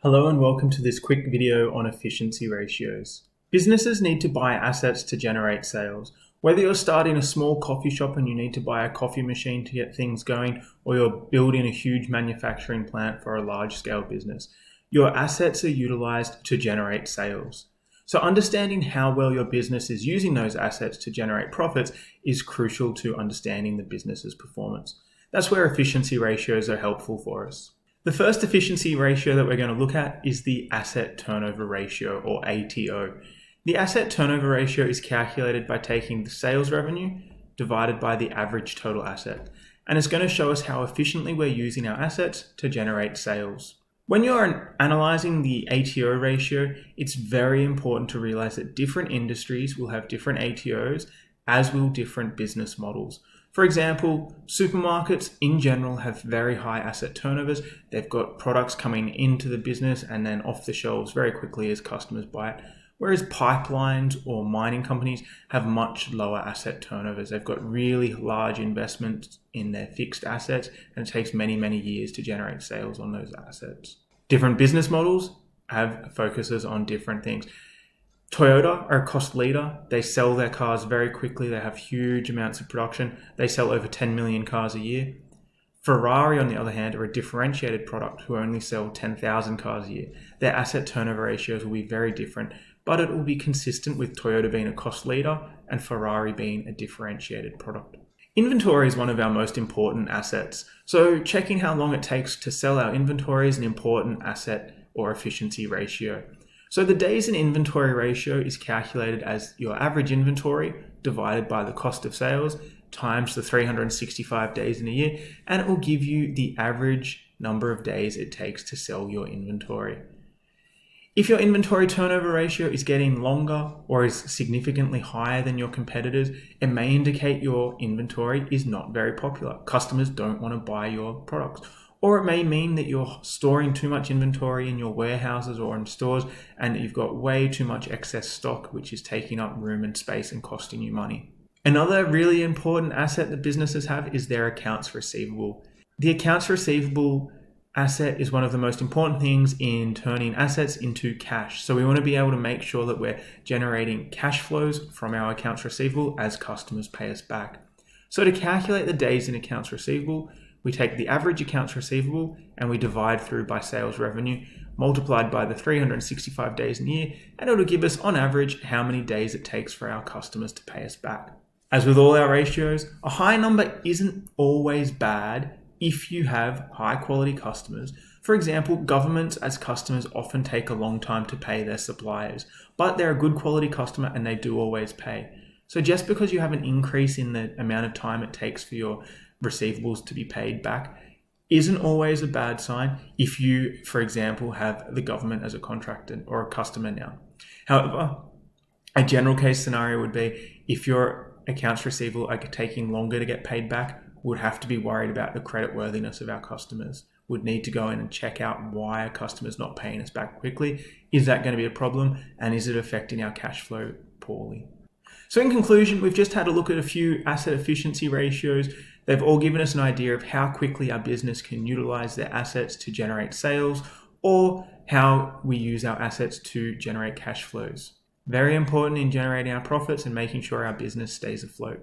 Hello and welcome to this quick video on efficiency ratios. Businesses need to buy assets to generate sales. Whether you're starting a small coffee shop and you need to buy a coffee machine to get things going, or you're building a huge manufacturing plant for a large-scale business, your assets are utilized to generate sales. So understanding how well your business is using those assets to generate profits is crucial to understanding the business's performance. That's where efficiency ratios are helpful for us. The first efficiency ratio that we're going to look at is the asset turnover ratio, or ATO. The asset turnover ratio is calculated by taking the sales revenue divided by the average total asset, and it's going to show us how efficiently we're using our assets to generate sales. When you're analyzing the ATO ratio, it's very important to realize that different industries will have different ATOs, as will different business models. For example, supermarkets in general have very high asset turnovers. They've got products coming into the business and then off the shelves very quickly as customers buy it. Whereas pipelines or mining companies have much lower asset turnovers. They've got really large investments in their fixed assets, and it takes many, many years to generate sales on those assets. Different business models have focuses on different things. Toyota are a cost leader. They sell their cars very quickly. They have huge amounts of production. They sell over 10 million cars a year. Ferrari, on the other hand, are a differentiated product who only sell 10,000 cars a year. Their asset turnover ratios will be very different, but it will be consistent with Toyota being a cost leader and Ferrari being a differentiated product. Inventory is one of our most important assets. So checking how long it takes to sell our inventory is an important asset or efficiency ratio. So the days in inventory ratio is calculated as your average inventory divided by the cost of sales times the 365 days in a year, and it will give you the average number of days it takes to sell your inventory. If your inventory turnover ratio is getting longer or is significantly higher than your competitors, it may indicate your inventory is not very popular. Customers don't want to buy your products. Or it may mean that you're storing too much inventory in your warehouses or in stores and you've got way too much excess stock, which is taking up room and space and costing you money. Another really important asset that businesses have is their accounts receivable. The accounts receivable asset is one of the most important things in turning assets into cash. So we want to be able to make sure that we're generating cash flows from our accounts receivable as customers pay us back. So to calculate the days in accounts receivable, we take the average accounts receivable and we divide through by sales revenue multiplied by the 365 days in a year, and it'll give us on average how many days it takes for our customers to pay us back. As with all our ratios, a high number isn't always bad if you have high quality customers. For example, governments as customers often take a long time to pay their suppliers, but they're a good quality customer and they do always pay. So just because you have an increase in the amount of time it takes for your receivables to be paid back isn't always a bad sign if you, for example, have the government as a contractor or a customer now. However, a general case scenario would be if your accounts receivable are taking longer to get paid back, would have to be worried about the credit worthiness of our customers. Would need to go in and check out why a customer's not paying us back quickly. Is that going to be a problem? And is it affecting our cash flow poorly? So in conclusion, we've just had a look at a few asset efficiency ratios. They've all given us an idea of how quickly our business can utilize their assets to generate sales, or how we use our assets to generate cash flows. Very important in generating our profits and making sure our business stays afloat.